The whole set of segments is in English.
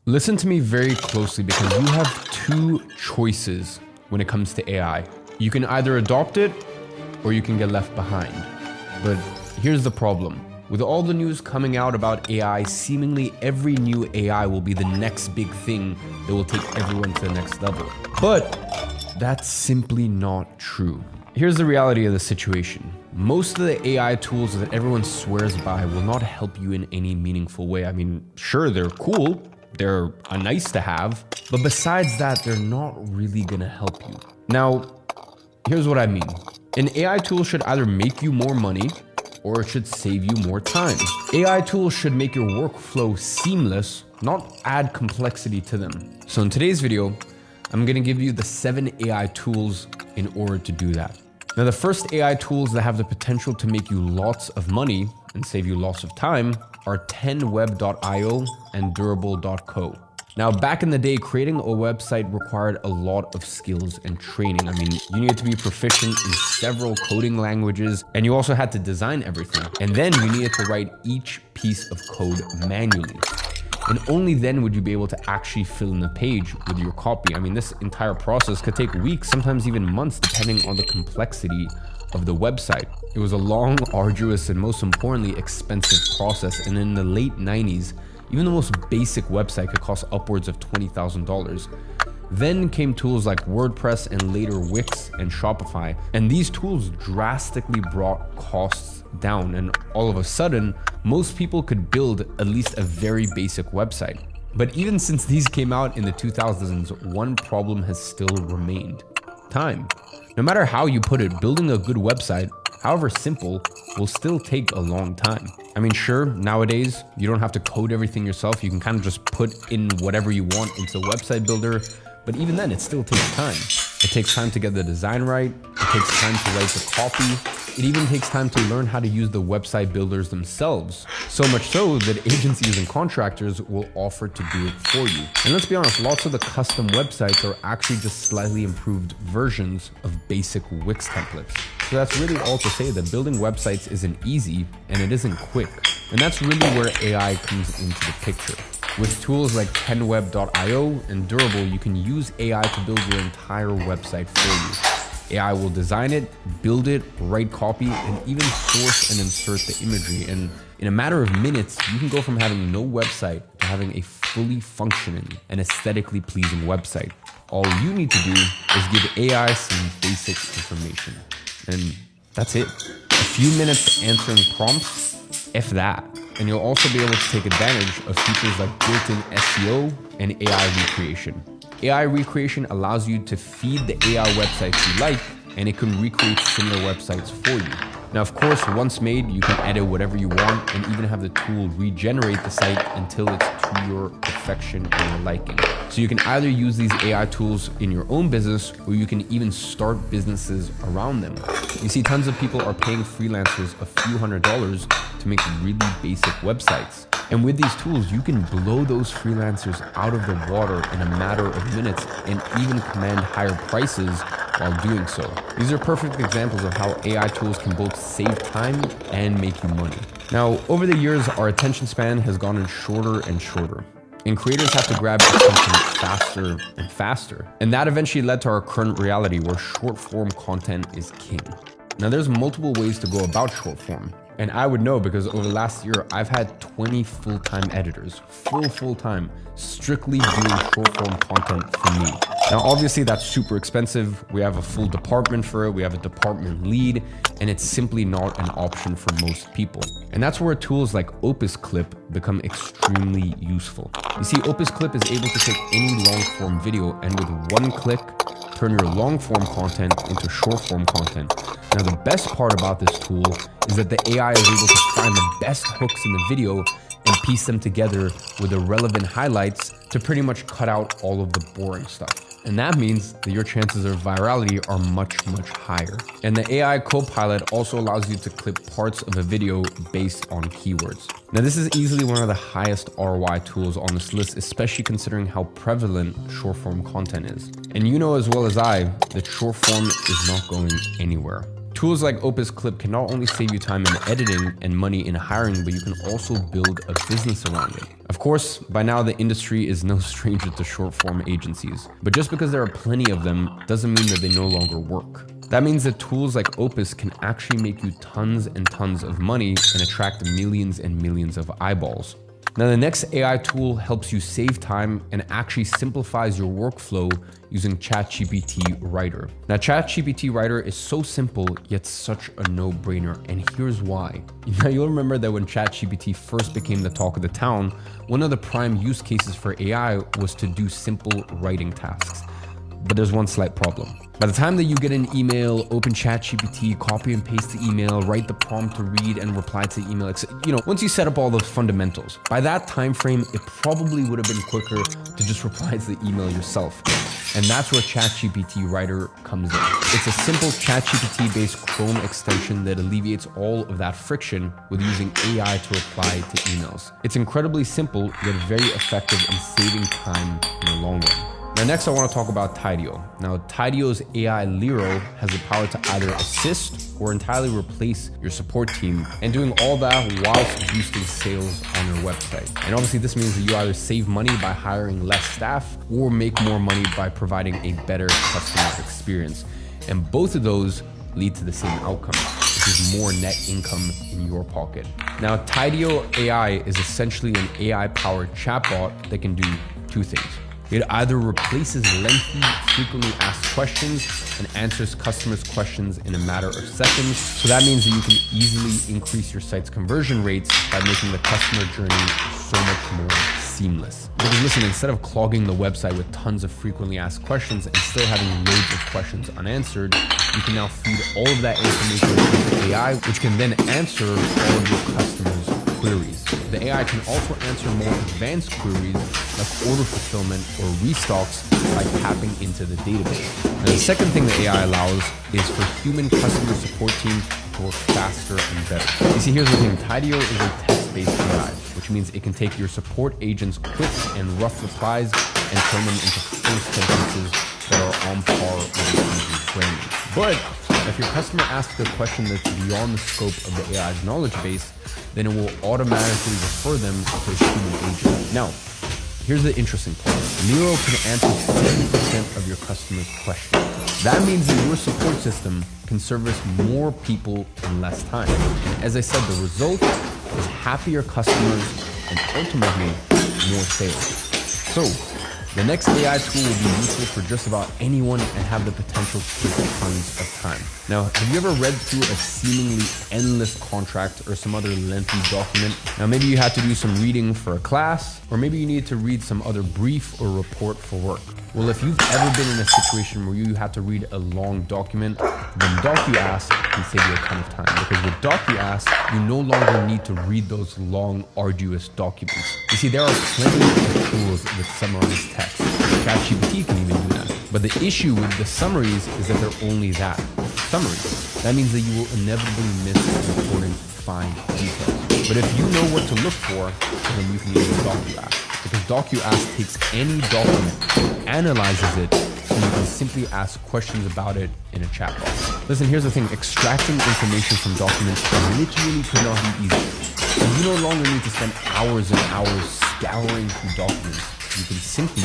Listen to me very closely because you have two choices when it comes to AI. You can either adopt it or you can get left behind. But here's the problem. With all the news coming out about AI, seemingly every new AI will be the next big thing that will take everyone to the next level. But that's simply not true. Here's the reality of the situation. Most of the AI tools that everyone swears by will not help you in any meaningful way. I mean, sure, they're cool, they're a nice to have, but besides that, they're not really gonna help you. Now, here's what I mean. An AI tool should either make you more money or it should save you more time. AI tools should make your workflow seamless, not add complexity to them. So in today's video, I'm gonna give you the 7 AI tools in order to do that. Now, the first AI tools that have the potential to make you lots of money and save you lots of time are 10web.io and durable.co. Now, back in the day, creating a website required a lot of skills and training. I mean, you needed to be proficient in several coding languages, and you also had to design everything. And then you needed to write each piece of code manually. And only then would you be able to actually fill in the page with your copy. I mean, this entire process could take weeks, sometimes even months, depending on the complexity of the website. It was a long, arduous, and most importantly, expensive process. And in the late 90s, even the most basic website could cost upwards of $20,000. Then came tools like WordPress and later Wix and Shopify. And these tools drastically brought costs down. And all of a sudden, most people could build at least a very basic website. But even since these came out in the 2000s, one problem has still remained: time. No matter how you put it, building a good website, however simple, will still take a long time. I mean, sure, nowadays, you don't have to code everything yourself. You can kind of just put in whatever you want into the website builder. But even then, it still takes time. It takes time to get the design right. It takes time to write the copy. It even takes time to learn how to use the website builders themselves. So much so that agencies and contractors will offer to do it for you. And let's be honest, lots of the custom websites are actually just slightly improved versions of basic Wix templates. So that's really all to say that building websites isn't easy and it isn't quick. And that's really where AI comes into the picture. With tools like 10web.io and Durable, you can use AI to build your entire website for you. AI will design it, build it, write copy, and even source and insert the imagery. And in a matter of minutes, you can go from having no website to having a fully functioning and aesthetically pleasing website. All you need to do is give AI some basic information. And that's it. A few minutes answering prompts, if that. And you'll also be able to take advantage of features like built-in SEO and AI recreation. AI recreation allows you to feed the AI websites you like, and it can recreate similar websites for you. Now, of course, once made, you can edit whatever you want and even have the tool regenerate the site until it's to your perfection and your liking. So you can either use these AI tools in your own business, or you can even start businesses around them. You see, tons of people are paying freelancers a few $100s to make really basic websites. And with these tools, you can blow those freelancers out of the water in a matter of minutes and even command higher prices while doing so. These are perfect examples of how AI tools can both save time and make you money. Now, over the years, our attention span has gotten shorter and shorter, and creators have to grab attention faster and faster. And that eventually led to our current reality where short form content is king. Now, there's multiple ways to go about short form. And I would know because over the last year, I've had 20 full-time editors, full-time, strictly doing short-form content for me. Now, obviously, that's super expensive. We have a full department for it. We have a department lead, and it's simply not an option for most people. And that's where tools like Opus Clip become extremely useful. You see, Opus Clip is able to take any long-form video and with one click, turn your long-form content into short-form content. Now, the best part about this tool is that the AI is able to find the best hooks in the video and piece them together with the relevant highlights to pretty much cut out all of the boring stuff. And that means that your chances of virality are much higher. And the AI Copilot also allows you to clip parts of a video based on keywords. Now, this is easily one of the highest ROI tools on this list, especially considering how prevalent short form content is. And you know as well as I that short form is not going anywhere. Tools like Opus Clip can not only save you time in editing and money in hiring, but you can also build a business around it. Of course, by now the industry is no stranger to short-form agencies, but just because there are plenty of them doesn't mean that they no longer work. That means that tools like Opus can actually make you tons and tons of money and attract millions and millions of eyeballs. Now, the next AI tool helps you save time and actually simplifies your workflow using ChatGPT Writer. Now, ChatGPT Writer is so simple, yet such a no-brainer, and here's why. Now, you'll remember that when ChatGPT first became the talk of the town, one of the prime use cases for AI was to do simple writing tasks. But there's one slight problem. By the time that you get an email, open ChatGPT, copy and paste the email, write the prompt to read and reply to the email, once you set up all those fundamentals, by that time frame, it probably would have been quicker to just reply to the email yourself. And that's where ChatGPT Writer comes in. It's a simple ChatGPT-based Chrome extension that alleviates all of that friction with using AI to reply to emails. It's incredibly simple, yet very effective in saving time in the long run. Now, next I want to talk about Tideo. Now, Tideo's AI Lero has the power to either assist or entirely replace your support team, and doing all that whilst boosting sales on your website. And obviously this means that you either save money by hiring less staff or make more money by providing a better customer experience. And both of those lead to the same outcome, which is more net income in your pocket. Now, Tideo AI is essentially an AI-powered chatbot that can do two things. It either replaces lengthy, frequently asked questions and answers customers' questions in a matter of seconds. So that means that you can easily increase your site's conversion rates by making the customer journey so much more seamless. Because listen, instead of clogging the website with tons of frequently asked questions and still having loads of questions unanswered, you can now feed all of that information to AI, which can then answer all of your customers' queries. The AI can also answer more advanced queries like order fulfillment or restocks by tapping into the database. Now, the second thing the AI allows is for human customer support teams to work faster and better. You see, here's the thing. Tideo is a text-based AI, which means it can take your support agent's quick and rough replies and turn them into full sentences that are on par with a human's brain. But if your customer asks a question that's beyond the scope of the AI's knowledge base, then it will automatically refer them to a human agent. Now, here's the interesting part. Lero can answer 70% of your customers' questions. That means that your support system can service more people in less time. And as I said, the result is happier customers and ultimately more sales. So, the next AI tool will be useful for just about anyone and have the potential to save tons of time. Now, have you ever read through a seemingly endless contract or some other lengthy document? Now, maybe you had to do some reading for a class, or maybe you needed to read some other brief or report for work. Well, if you've ever been in a situation where you had to read a long document, then DocuAsk can save you a ton of time. Because with DocuAsk, you no longer need to read those long, arduous documents. You see, there are plenty of tools that summarize text. ChatGPT can even do that. But the issue with the summaries is that they're only that, summaries. That means that you will inevitably miss important fine details. But if you know what to look for, then you can use DocuAsk. Because DocuAsk takes any document, analyzes it, and you can simply ask questions about it in a chat box. Listen, here's the thing. Extracting information from documents literally could not be easy. And you no longer need to spend hours and hours scouring through documents. You can simply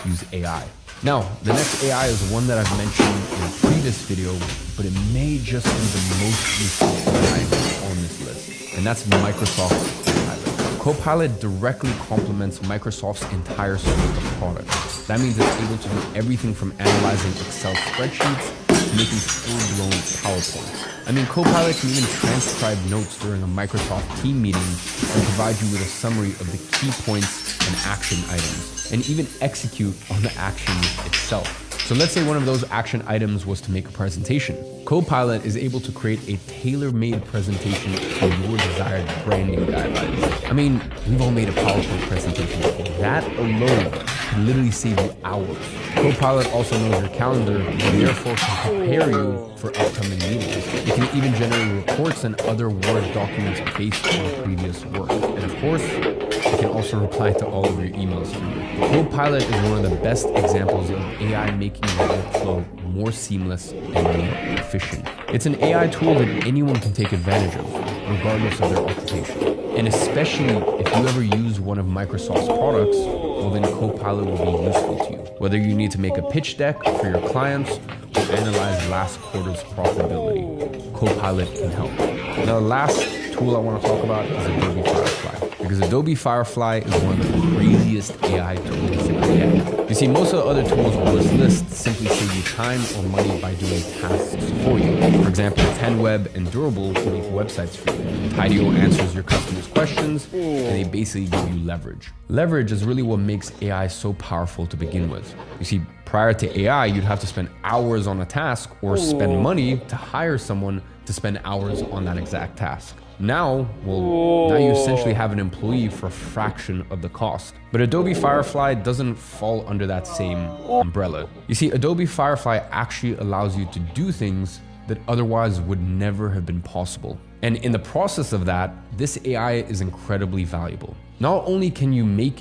use AI. Now, the next AI is one that I've mentioned in a previous video, but it may just be the most useful AI on this list, and that's Microsoft Copilot. Copilot directly complements Microsoft's entire suite of products. That means it's able to do everything from analyzing Excel spreadsheets to making full-blown PowerPoints. I mean, Copilot can even transcribe notes during a Microsoft team meeting and provide you with a summary of the key points and action items, and even execute on the action itself. So let's say one of those action items was to make a presentation. Copilot is able to create a tailor-made presentation for your desired branding guidelines. I mean, we've all made a PowerPoint presentation before. That alone can literally save you hours. Copilot also knows your calendar and therefore can prepare you for upcoming meetings. It can even generate reports and other Word documents based on previous work. And of course, it can also reply to all of your emails for you. Copilot is one of the best examples of AI making your workflow more seamless and more efficient. It's an AI tool that anyone can take advantage of, regardless of their occupation. And especially if you ever use one of Microsoft's products, well then Copilot will be useful to you. Whether you need to make a pitch deck for your clients or analyze last quarter's profitability, Copilot can help. Now, the last tool I want to talk about is Adobe Firefly, because Adobe Firefly is one of the craziest AI tools that we get. You see, most of the other tools on this list simply save you time or money by doing tasks for you. For example, 10Web and Durable can make websites for you. Tideo answers your customers' questions, and they basically give you leverage. Leverage is really what makes AI so powerful to begin with. You see, prior to AI, you'd have to spend hours on a task or spend money to hire someone to spend hours on that exact task. Now you essentially have an employee for a fraction of the cost. But Adobe Firefly doesn't fall under that same umbrella. You see, Adobe Firefly actually allows you to do things that otherwise would never have been possible. And in the process of that, this AI is incredibly valuable. Not only can you make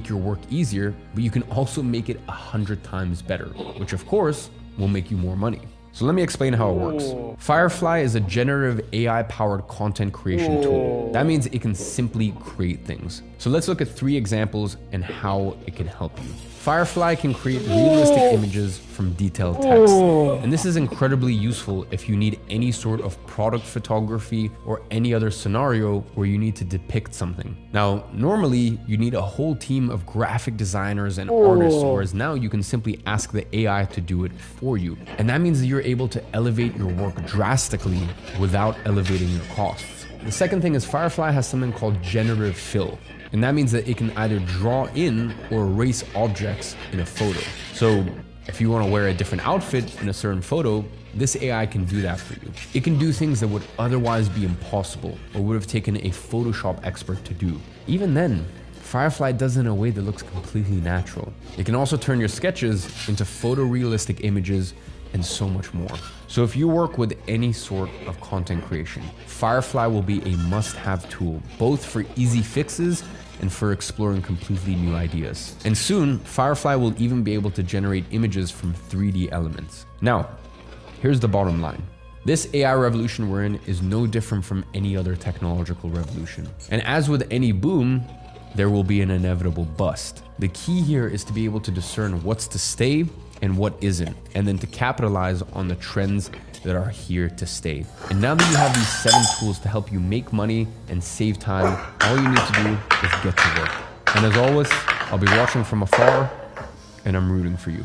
your work easier, but you can also make it 100 times better, which of course will make you more money. So let me explain how it works. Firefly is a generative AI-powered content creation tool. That means it can simply create things. So let's look at 3 examples and how it can help you. Firefly can create realistic images from detailed text. And this is incredibly useful if you need any sort of product photography or any other scenario where you need to depict something. Now, normally you need a whole team of graphic designers and artists, whereas now you can simply ask the AI to do it for you. And that means that you're able to elevate your work drastically without elevating your costs. The second thing is Firefly has something called generative fill. And that means that it can either draw in or erase objects in a photo. So if you want to wear a different outfit in a certain photo, this AI can do that for you. It can do things that would otherwise be impossible or would have taken a Photoshop expert to do. Even then, Firefly does it in a way that looks completely natural. It can also turn your sketches into photorealistic images and so much more. So if you work with any sort of content creation, Firefly will be a must-have tool, both for easy fixes and for exploring completely new ideas. And soon, Firefly will even be able to generate images from 3D elements. Now, here's the bottom line. This AI revolution we're in is no different from any other technological revolution. And as with any boom, there will be an inevitable bust. The key here is to be able to discern what's to stay and what isn't, and then to capitalize on the trends that are here to stay. And now that you have these 7 tools to help you make money and save time, all you need to do is get to work. And as always, I'll be watching from afar, and I'm rooting for you.